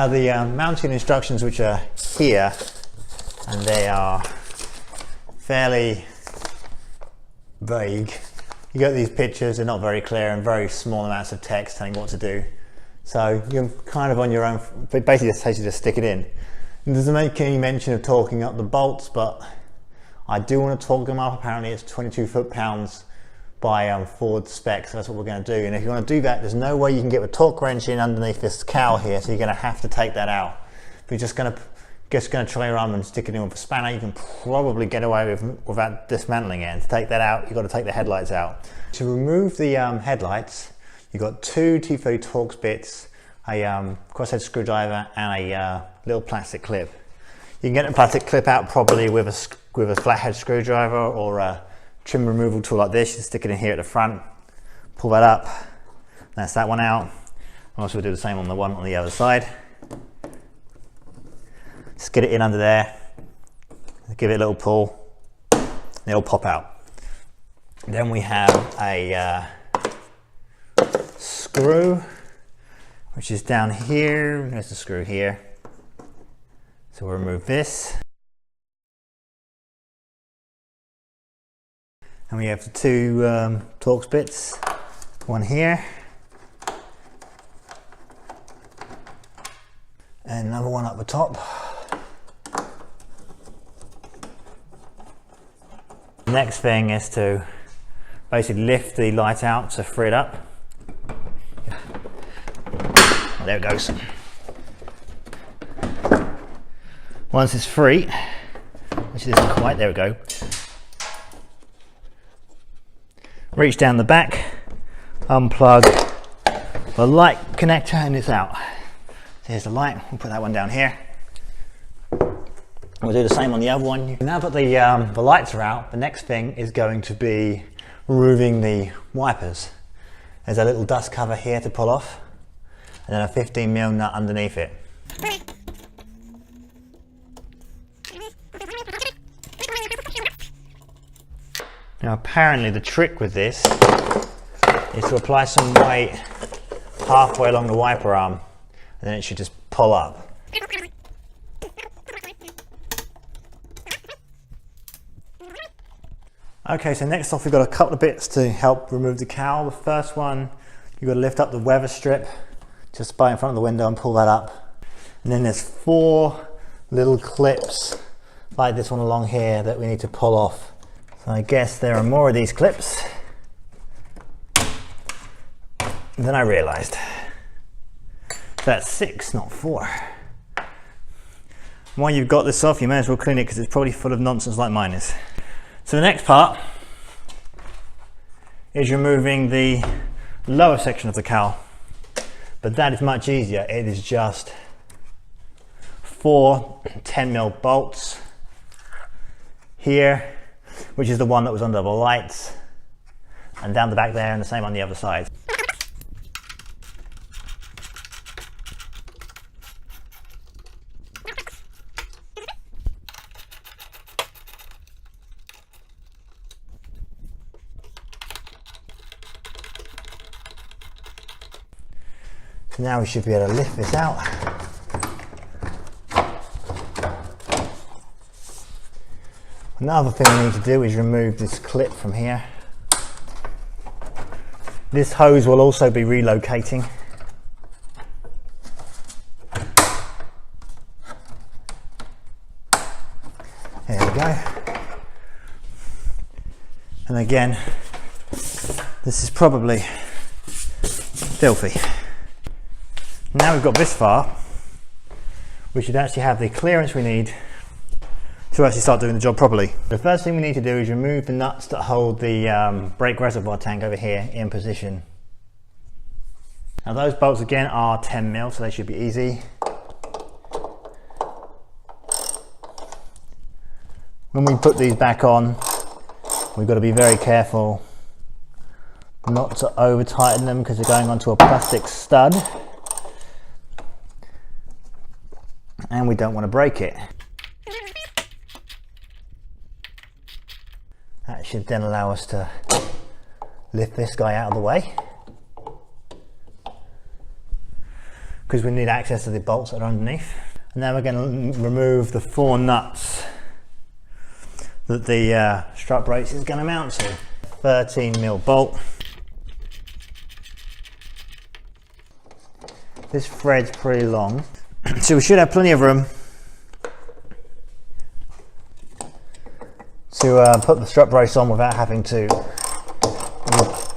The mounting instructions, which are here, and they are fairly vague. You got these pictures, they're not very clear, and very small amounts of text telling what to do. So you're kind of on your own, but basically it says you just stick it in. It doesn't make any mention of torquing up the bolts, but I do want to torque them up. Apparently it's 22 foot-pounds by Ford spec, so that's what we're going to do. And if you want to do that, there's no way you can get a torque wrench in underneath this cowl here, so you're going to have to take that out. If you're just going to try your arm and stick it in with a spanner, you can probably get away without dismantling it. And to take that out, you've got to take the headlights out. To remove the headlights, you've got two T30 Torx bits, a crosshead screwdriver, and a little plastic clip. You can get the plastic clip out probably with a flathead screwdriver or a trim removal tool like this. You stick it in here at the front, pull that up, that's that one out. Also we'll do the same on the one on the other side. Just get it in under there, give it a little pull, and it'll pop out. Then we have a screw, which is down here. There's the screw here. So we'll remove this. And we have the two Torx bits, one here, and another one up the top. The next thing is to basically lift the light out to free it up. Oh, there it goes. Once it's free, which it isn't quite, there we go. Reach down the back, unplug the light connector, and it's out. So here's the light, we'll put that one down here. We'll do the same on the other one. Now that the lights are out, the next thing is going to be removing the wipers. There's a little dust cover here to pull off, and then a 15mm nut underneath it. Now apparently the trick with this is to apply some weight halfway along the wiper arm, and then it should just pull up. Okay, so next off we've got a couple of bits to help remove the cowl. The first one, you've got to lift up the weather strip just by in front of the window and pull that up. And then there's 4 little clips like this one along here that we need to pull off. So I guess there are more of these clips than I realized. So that's 6, not 4. While you've got this off, you may as well clean it because it's probably full of nonsense like mine is. So the next part is removing the lower section of the cowl, but that is much easier. It is just 4 10mm bolts here, which is the one that was under the lights, and down the back there, and the same on the other side. So now we should be able to lift this out. Another thing we need to do is remove this clip from here. This hose will also be relocating. There we go. And again, this is probably filthy. Now we've got this far, we should actually have the clearance we need to actually start doing the job properly. The first thing we need to do is remove the nuts that hold the brake reservoir tank over here in position. Now those bolts again are 10mm, so they should be easy. When we put these back on, we've got to be very careful not to over tighten them because they're going onto a plastic stud. And we don't want to break it. That should then allow us to lift this guy out of the way. because we need access to the bolts that are underneath. And now we're going to remove the 4 nuts that the strut brace is going to mount to. 13mm bolt. This thread's pretty long, so we should have plenty of room to put the strut brace on without having to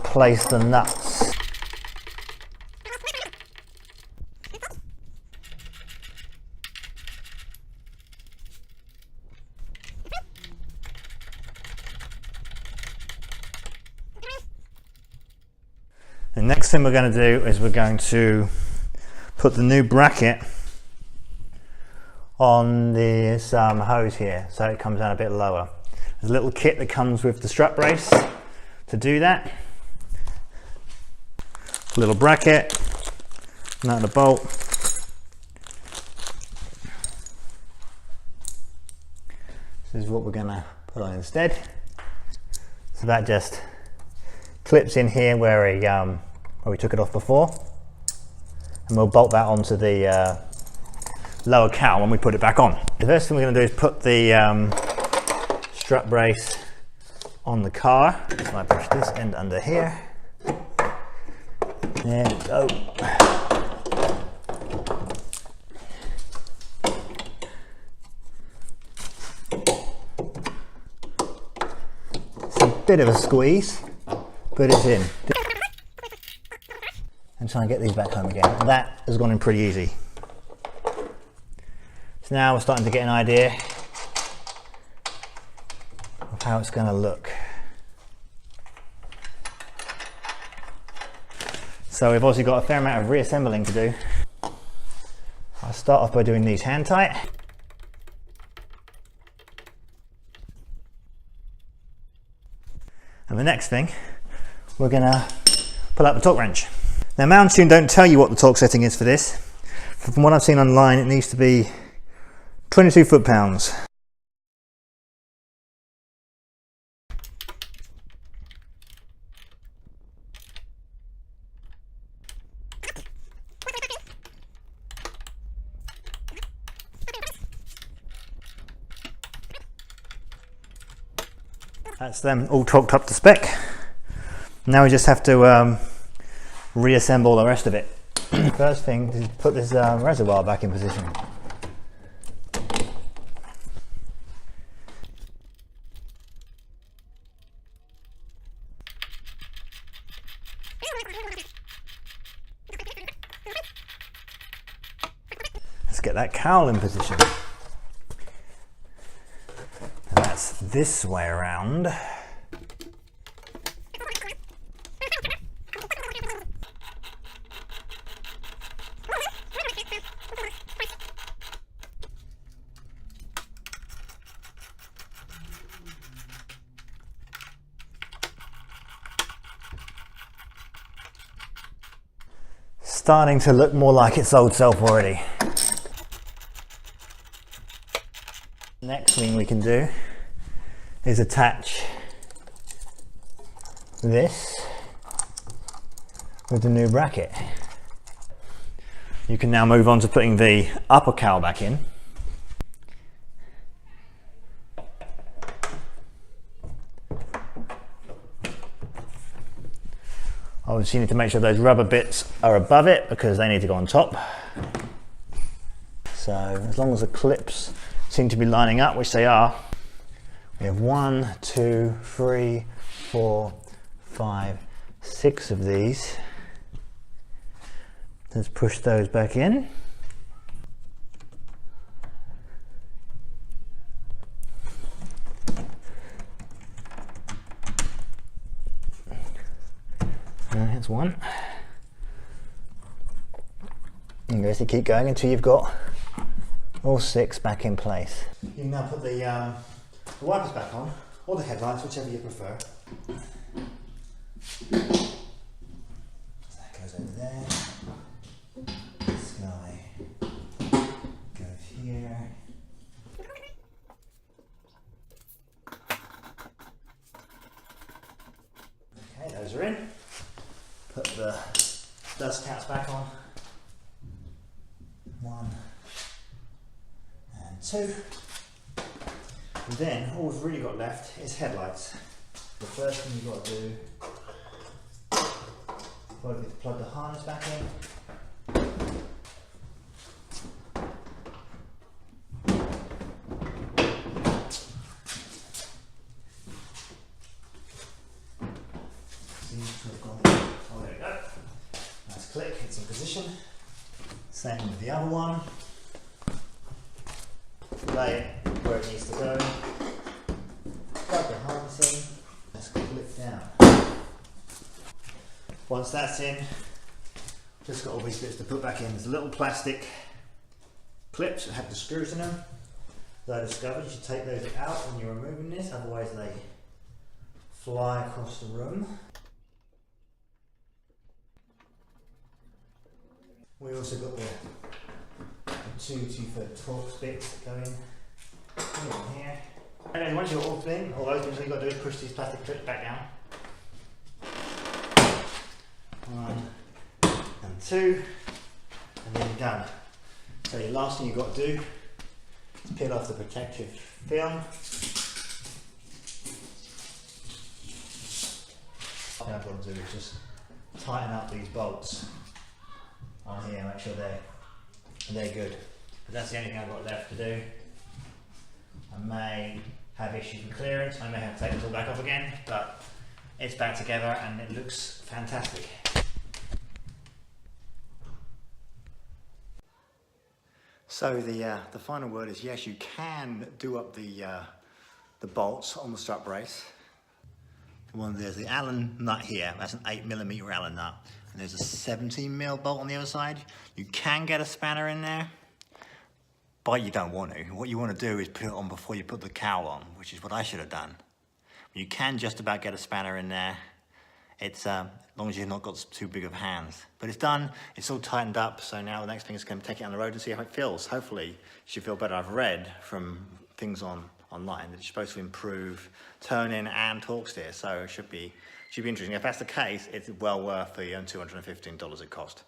replace the nuts. The next thing we're going to do is we're going to put the new bracket on this hose here, so it comes down a bit lower. There's a little kit that comes with the strut brace to do that. A little bracket, another bolt. This is what we're going to put on instead. So that just clips in here where we took it off before. And we'll bolt that onto the lower cowl when we put it back on. The first thing we're going to do is put the strut brace on the car. So I push this end under here. There we go. It's a bit of a squeeze, but it's in. And try and get these back home again. That has gone in pretty easy. So now we're starting to get an idea of how it's going to look. So we've also got a fair amount of reassembling to do. I'll start off by doing these hand tight. And the next thing, we're going to pull out the torque wrench. Now Mountune don't tell you what the torque setting is for this. From what I've seen online, it needs to be 22 foot-pounds. That's them all torqued up to spec. Now we just have to reassemble the rest of it. First thing is put this reservoir back in position. Let's get that cowl in position. And that's this way around. Starting to look more like its old self already. Next thing we can do is attach this with the new bracket. You can now move on to putting the upper cowl back in. Obviously you need to make sure those rubber bits are above it because they need to go on top. So as long as the clips seem to be lining up, which they are, we have 1, 2, 3, 4, 5, 6 of these. Let's push those back in. Here's one. And basically keep going until you've got all 6 back in place. You can now put the wipers back on, or the headlights, whichever you prefer. So that goes over there. This guy goes here. Okay, those are in. Put the dust caps back on. 1 and 2. And then all we've really got left is headlights. The first thing you've got to do is plug the harness back in. Oh, there we go. Nice click, it's in position. Same with the other one. Lay it where it needs to go. Plug the harness in. Let's click down. Once that's in, just got all these bits to put back in. There's little plastic clips that have the screws in them that I discovered. You should take those out when you're removing this, otherwise they fly across the room. We also got the two 2-foot Torx bits that go in here. And then once you're all in, all those things you've got to do is push these plastic clips back down. 1 and 2, and then you're done. So the last thing you've got to do is peel off the protective film. What I've got to do is just tighten up these bolts on here, make sure they're good. But that's the only thing I've got left to do. I may have issues with clearance, I may have to take this all back off again, but it's back together and it looks fantastic. So the final word is yes, you can do up the bolts on the strut brace. There's the Allen nut here, that's an 8mm Allen nut. And there's a 17mm bolt on the other side. You can get a spanner in there, but you don't want to. What you want to do is put it on before you put the cowl on, which is what I should have done. You can just about get a spanner in there. It's as long as you've not got too big of hands. But it's done, it's all tightened up, so now the next thing is going to take it on the road and see how it feels. Hopefully you should feel better. I've read from things online that it's supposed to improve turn-in and torque steer, so it should be interesting. If that's the case, it's well worth the $215 it cost.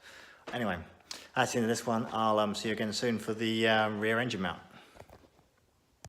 Anyway, that's the end of this one. I'll see you again soon for the rear engine mount.